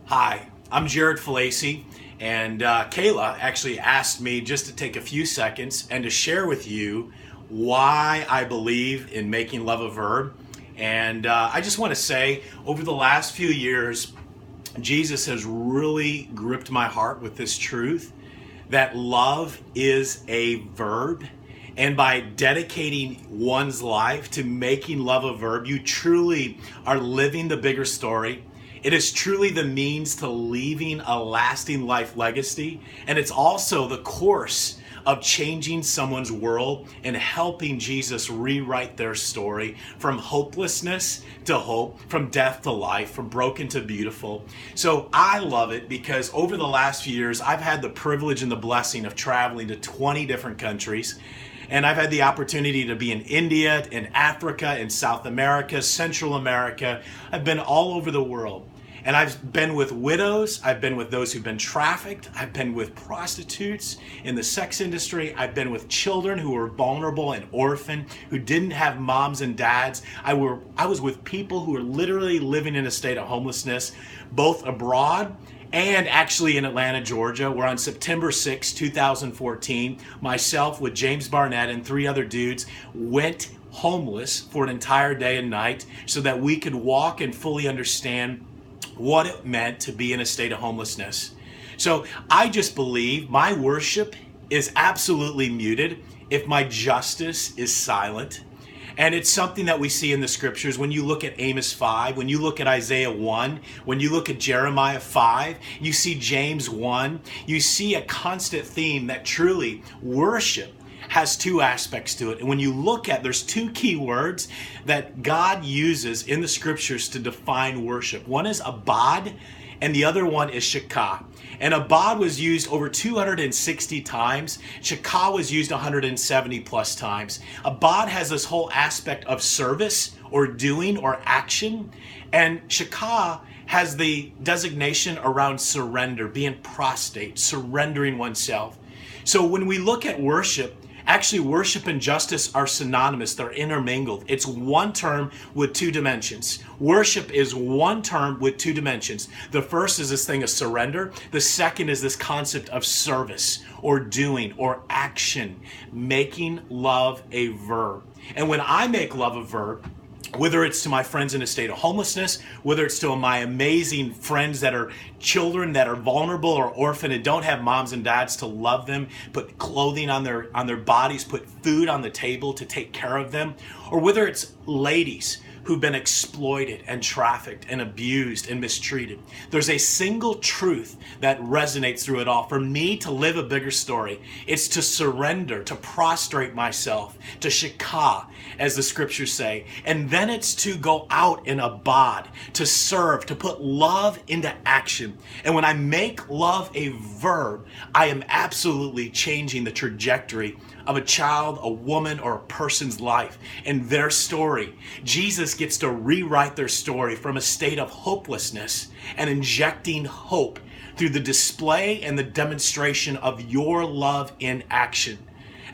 Hi, I'm Jared Falacy, and Kayla actually asked me just to take a few seconds and to share with you why I believe in making love a verb. And I just want to say, over the last few years, Jesus has really gripped my heart with this truth that love is a verb. And by dedicating one's life to making love a verb, you truly are living the bigger story. It is truly the means to leaving a lasting life legacy. And it's also the course of changing someone's world and helping Jesus rewrite their story from hopelessness to hope, from death to life, from broken to beautiful. So I love it because over the last few years, I've had the privilege and the blessing of traveling to 20 different countries. And I've had the opportunity to be in India, in Africa, in South America, Central America. I've been all over the world. And I've been with widows, I've been with those who've been trafficked, I've been with prostitutes in the sex industry, I've been with children who were vulnerable and orphaned, who didn't have moms and dads. I was with people who were literally living in a state of homelessness, both abroad and actually in Atlanta, Georgia, where on September 6, 2014, myself with James Barnett and 3 other dudes went homeless for an entire day and night so that we could walk and fully understand what it meant to be in a state of homelessness. So I just believe my worship is absolutely muted if my justice is silent. And it's something that we see in the scriptures. When you look at Amos 5, when you look at Isaiah 1, when you look at Jeremiah 5, you see James 1, you see a constant theme that truly worship has 2 aspects to it. And when you look at, there's 2 key words that God uses in the scriptures to define worship. One is abad, and the other one is shakah. And abad was used over 260 times. Shakah was used 170 plus times. Abad has this whole aspect of service or doing or action. And shakah has the designation around surrender, being prostrate, surrendering oneself. So when we look at worship, actually, worship and justice are synonymous. They're intermingled. It's one term with 2 dimensions. Worship is one term with 2 dimensions. The first is this thing of surrender. The second is this concept of service or doing or action, making love a verb. And when I make love a verb, whether it's to my friends in a state of homelessness, whether it's to my amazing friends that are children that are vulnerable or orphaned and don't have moms and dads to love them, put clothing on their bodies, put food on the table to take care of them, or whether it's ladies who've been exploited and trafficked and abused and mistreated. There's a single truth that resonates through it all. For me to live a bigger story, it's to surrender, to prostrate myself, to shakah, as the scriptures say. And then it's to go out and abad, to serve, to put love into action. And when I make love a verb, I am absolutely changing the trajectory of a child, a woman, or a person's life and their story. Jesus gets to rewrite their story from a state of hopelessness and injecting hope through the display and the demonstration of your love in action.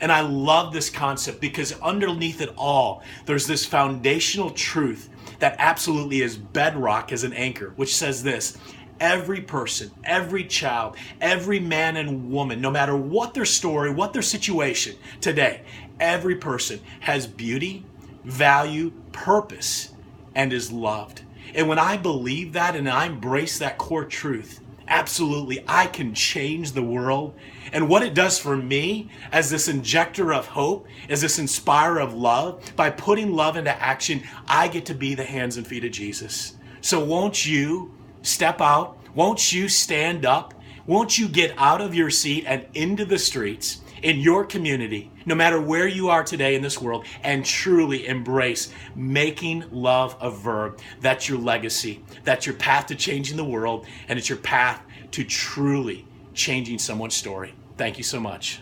And I love this concept because underneath it all, there's this foundational truth that absolutely is bedrock as an anchor, which says this: every person, every child, every man and woman, no matter what their story, what their situation today, every person has beauty, value, purpose, and is loved. And when I believe that and I embrace that core truth, absolutely, I can change the world. And what it does for me as this injector of hope, as this inspirer of love, by putting love into action, I get to be the hands and feet of Jesus. So won't you step out? Won't you stand up? Won't you get out of your seat and into the streets in your community, no matter where you are today in this world, and truly embrace making love a verb? That's your legacy. That's your path to changing the world, and it's your path to truly changing someone's story. Thank you so much.